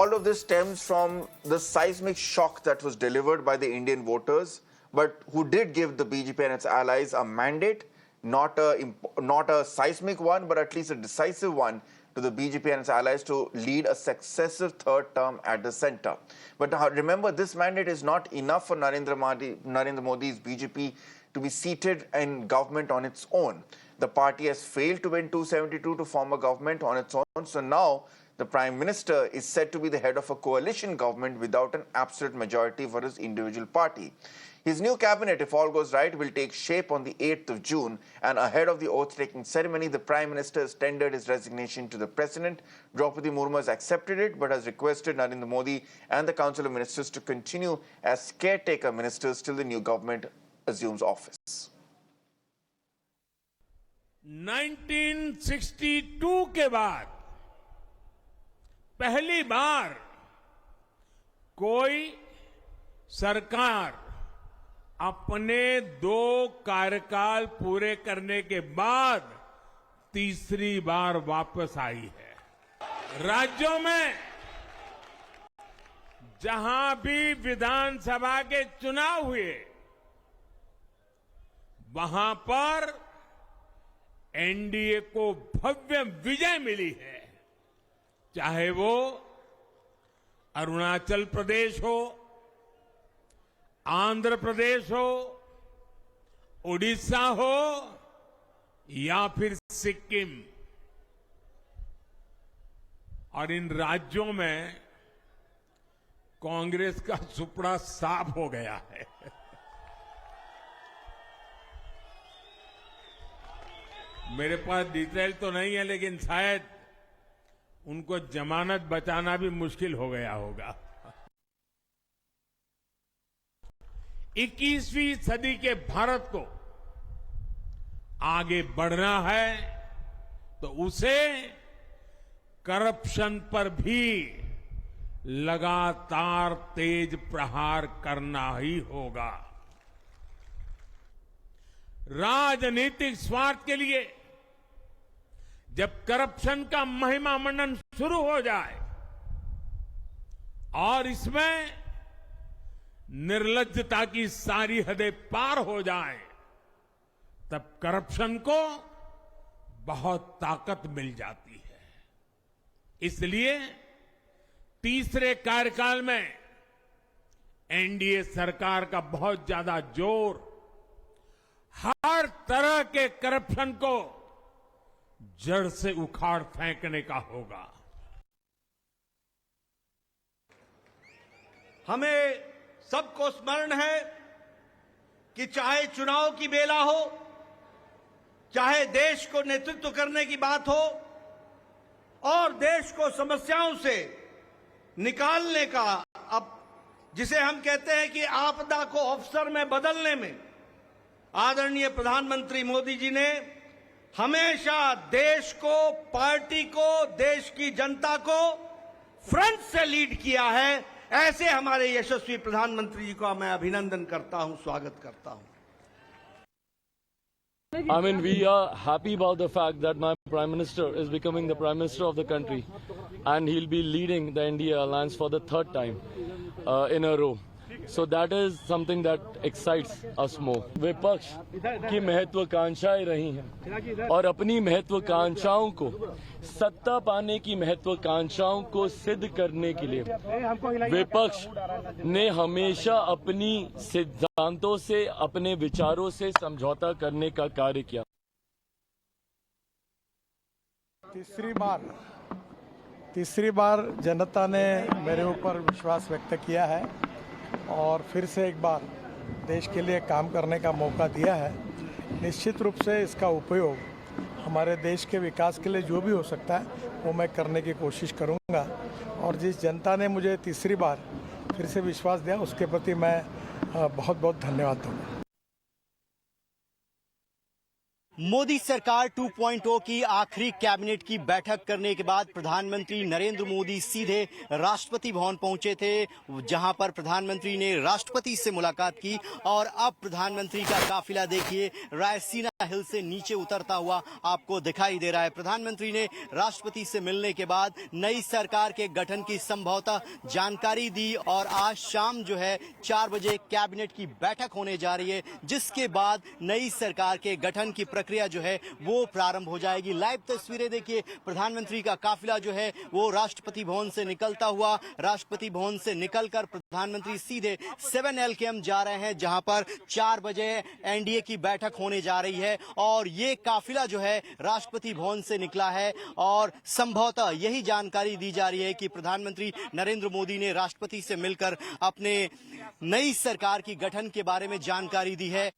All of this stems from the seismic shock that was delivered by the Indian voters, but who did give the BJP and its allies a mandate, not a seismic one, but at least a decisive one, to the BJP and its allies to lead a successive third term at the center. But remember, this mandate is not enough for Narendra Modi's BJP to be seated in government on its own. The party has failed to win 272 to form a government on its own, so now the Prime Minister is said to be the head of a coalition government without an absolute majority for his individual party. His new cabinet, if all goes right, will take shape on the 8th of June, and ahead of the oath-taking ceremony, the Prime Minister has tendered his resignation to the President. Draupadi Murmu has accepted it, but has requested Narendra Modi and the Council of Ministers to continue as caretaker ministers till the new government assumes office. 1962 के बाद पहली बार कोई सरकार अपने 2 कार्यकाल पूरे करने के बाद तीसरी बार वापस आई है। राज्यों में जहां भी विधानसभा के चुनाव हुए, वहां पर एनडीए को भव्य विजय मिली है। चाहे वो अरुणाचल प्रदेश हो, आंध्र प्रदेश हो, उड़ीसा हो या फिर सिक्किम। और इन राज्यों में कांग्रेस का सुपड़ा साफ हो गया है। मेरे पास डिटेल तो नहीं है, लेकिन शायद उनको जमानत बचाना भी मुश्किल हो गया होगा। 21वीं सदी के भारत को आगे बढ़ना है तो उसे करप्शन पर भी लगातार तेज प्रहार करना ही होगा। राजनीतिक स्वार्थ के लिए जब करप्शन का महिमा मंडन शुरू हो जाए और इसमें निर्लज्जता की सारी हदें पार हो जाए, तब करप्शन को बहुत ताकत मिल जाती है। इसलिए तीसरे कार्यकाल में एनडीए सरकार का बहुत ज्यादा जोर हर तरह के करप्शन को जड़ से उखाड़ फेंकने का होगा। हमें सबको स्मरण है कि चाहे चुनाव की बेला हो, चाहे देश को नेतृत्व करने की बात हो और देश को समस्याओं से निकालने का, अब जिसे हम कहते हैं कि आपदा को अवसर में बदलने में आदरणीय प्रधानमंत्री मोदी जी ने हमेशा देश को, पार्टी को, देश की जनता को फ्रंट से लीड किया है। ऐसे हमारे यशस्वी प्रधानमंत्री जी का मैं अभिनंदन करता हूं, स्वागत करता हूं। I mean, we are happy about the fact that my Prime Minister is becoming the Prime Minister of the country and he'll be leading the NDA alliance for the 3rd time in a row. So that is something that excites us more. विपक्ष की महत्वाकांक्षाएं रही हैं और अपनी महत्वाकांक्षाओं को, सत्ता पाने की महत्वाकांक्षाओं को सिद्ध करने के लिए विपक्ष ने हमेशा अपनी सिद्धांतों से, अपने विचारों से समझौता करने का कार्य किया। तीसरी बार जनता ने मेरे ऊपर विश्वास व्यक्त किया है और फिर से एक बार देश के लिए काम करने का मौका दिया है। निश्चित रूप से इसका उपयोग हमारे देश के विकास के लिए जो भी हो सकता है वो मैं करने की कोशिश करूंगा। और जिस जनता ने मुझे तीसरी बार फिर से विश्वास दिया उसके प्रति मैं बहुत बहुत धन्यवाद दूंगा। मोदी सरकार 2.0 की आखिरी कैबिनेट की बैठक करने के बाद प्रधानमंत्री नरेंद्र मोदी सीधे राष्ट्रपति भवन पहुंचे थे, जहां पर प्रधानमंत्री ने राष्ट्रपति से मुलाकात की। और अब प्रधानमंत्री का काफिला देखिए रायसीना हिल से नीचे उतरता हुआ आपको दिखाई दे रहा है। प्रधानमंत्री ने राष्ट्रपति से मिलने के बाद नई सरकार के गठन की संभवतः जानकारी दी और आज शाम जो है 4 बजे कैबिनेट की बैठक होने जा रही है, जिसके बाद नई सरकार के गठन की प्रक्रिया जो है वो प्रारंभ हो जाएगी। लाइव तस्वीरें देखिए, प्रधानमंत्री का काफिला जो है वो राष्ट्रपति भवन से निकलता हुआ, राष्ट्रपति भवन से निकलकर प्रधानमंत्री सीधे 7LKM जा रहे हैं, जहां पर 4 बजे एनडीए की बैठक होने जा रही है। और ये काफिला जो है राष्ट्रपति भवन से निकला है और संभवतः यही जानकारी दी जा रही है कि प्रधानमंत्री नरेंद्र मोदी ने राष्ट्रपति से मिलकर अपने नई सरकार की गठन के बारे में जानकारी दी है।